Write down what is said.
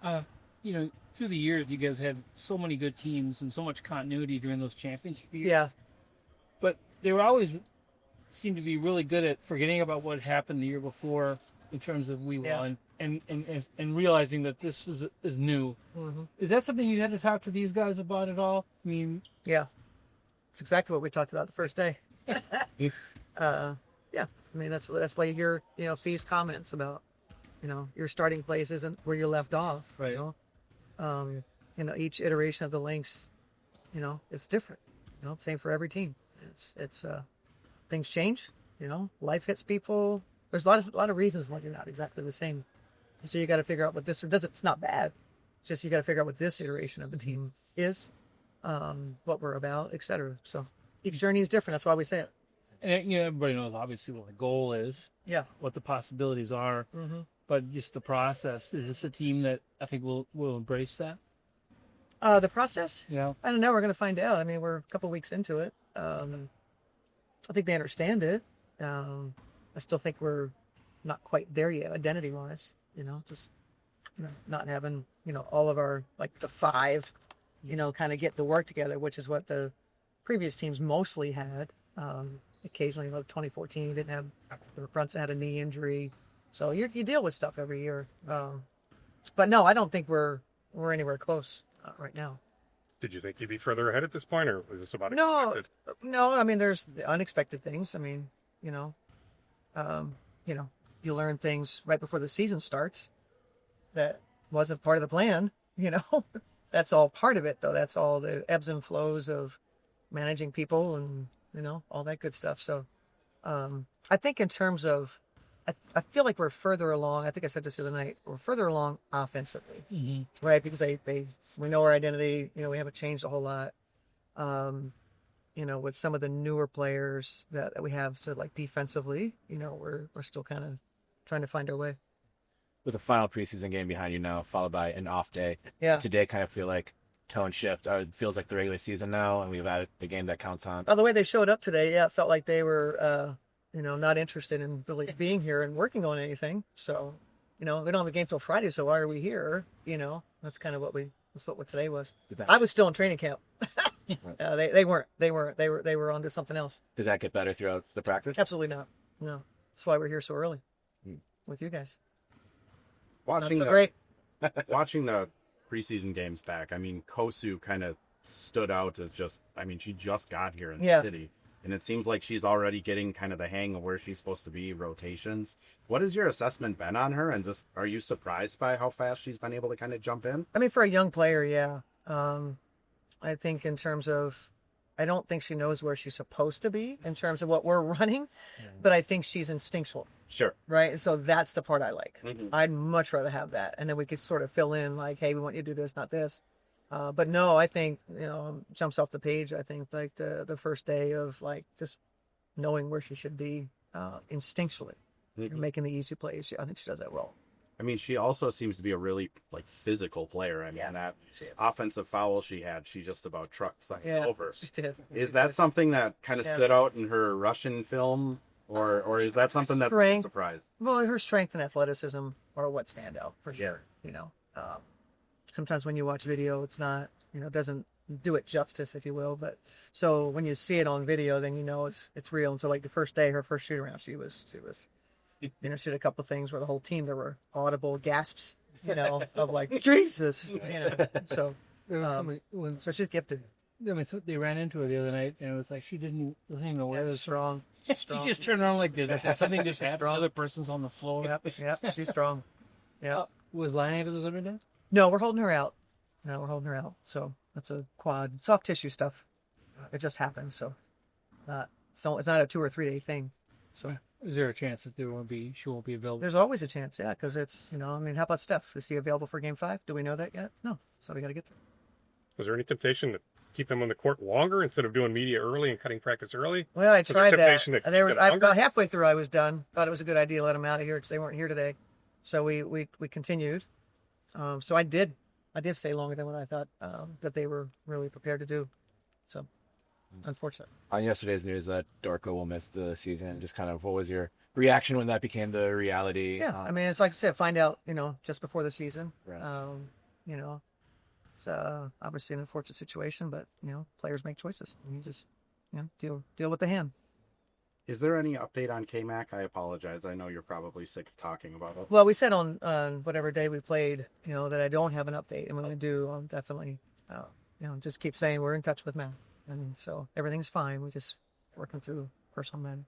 Uh, through the years, you guys had so many good teams and so much continuity during those championship years. Yeah. But they were always seemed to be really good at forgetting about what happened the year before in terms of we won and realizing that this is new. Mm-hmm. Is that something you had to talk to these guys about at all? I mean, yeah, it's exactly what we talked about the first day. Yeah, I mean that's why you hear Fee's comments about your starting place isn't where you left off. Right. Each iteration of the Lynx, it's different. Same for every team. It's things change. Life hits people. There's a lot of reasons why you're not exactly the same. So you got to figure out what this it's not bad. It's just you got to figure out what this iteration of the team is, what we're about, etc. So each journey is different. That's why we say it. And everybody knows obviously what the goal is. Yeah. What the possibilities are. Mm-hmm. But just the process. Is this a team that I think will embrace that? The process? Yeah. I don't know. We're going to find out. I mean, we're a couple weeks into it. I think they understand it. I still think we're not quite there yet, identity-wise. Not having, all of our, like the five, kind of get to work together, which is what the previous teams mostly had. Occasionally, like 2014, we didn't have, Brunson had a knee injury. So you deal with stuff every year. But no, I don't think we're anywhere close right now. Did you think you'd be further ahead at this point, or was this about expected? No. I mean, there's the unexpected things. I mean, you learn things right before the season starts that wasn't part of the plan. That's all part of it, though. That's all the ebbs and flows of managing people and all that good stuff. So, I think in terms of, I feel like we're further along. I think I said this the other night. We're further along offensively, right? Because we know our identity. We haven't changed a whole lot. With some of the newer players that we have, so like defensively, we're still kind of trying to find our way. With a final preseason game behind you now, followed by an off day. Yeah. Today kind of feel like tone shift. It feels like the regular season now, and we've added the game that counts on. Oh, the way they showed up today, yeah, it felt like they were, not interested in really being here and working on anything. So, we don't have a game till Friday, so why are we here? That's kind of what today was. I was still in training camp. They weren't. They were onto something else. Did that get better throughout the practice? Absolutely not. No, that's why we're here so early with you guys. Watching the preseason games back, I mean, Kosu kind of stood out as she just got here in the city. And it seems like she's already getting kind of the hang of where she's supposed to be, rotations. What has your assessment been on her? And just, are you surprised by how fast she's been able to kind of jump in? I mean, for a young player, yeah. I think in terms of, I don't think she knows where she's supposed to be in terms of what we're running, but I think she's instinctual. Sure. Right? So that's the part I like. Mm-hmm. I'd much rather have that. And then we could sort of fill in like, hey, we want you to do this, not this. But no, I think, jumps off the page. I think like the first day of like just knowing where she should be instinctually, making the easy plays. I think she does that well. I mean, she also seems to be a really physical player. I mean, that offensive foul she had, she just about trucked something over. She did. Is that something that kind of stood out in her Russian film, or is that something that was a surprise? Well, her strength and athleticism are what stand out for sure. Sometimes when you watch video, it's not, doesn't do it justice, if you will. But so when you see it on video, then it's real. And so like the first day, her first shoot around, she did a couple of things where the whole team, there were audible gasps, of like, Jesus, so, so she's gifted. I mean, so they ran into her the other night, and it was like she wasn't even aware. She's strong. She just turned around like, did something just happen? Other person's on the floor. Yep, she's strong. Yeah. Was Lyon able to go to that? No, we're holding her out. So that's a quad. Soft tissue stuff. It just happens. So it's not a 2 or 3 day thing. So is there a chance that she won't be available? There's always a chance, yeah, because it's, how about Steph? Is he available for game 5? Do we know that yet? No. So we got to get there. Was there any temptation to keep them on the court longer instead of doing media early and cutting practice early? Well, I tried that. And about halfway through I was done. Thought it was a good idea to let them out of here because they weren't here today. So we continued. So I did stay longer than what I thought that they were really prepared to do. So, unfortunate. On yesterday's news that Dorco will miss the season, just kind of what was your reaction when that became the reality. Yeah, I mean, it's like I said, find out, just before the season. Right. It's obviously an unfortunate situation, but players make choices, and you just deal with the hand. Is there any update on K-Mac? I apologize. I know you're probably sick of talking about it. Well, we said on whatever day we played, that I don't have an update, and when I do, I'll definitely, just keep saying we're in touch with Matt, and so everything's fine. We're just working through personal matter.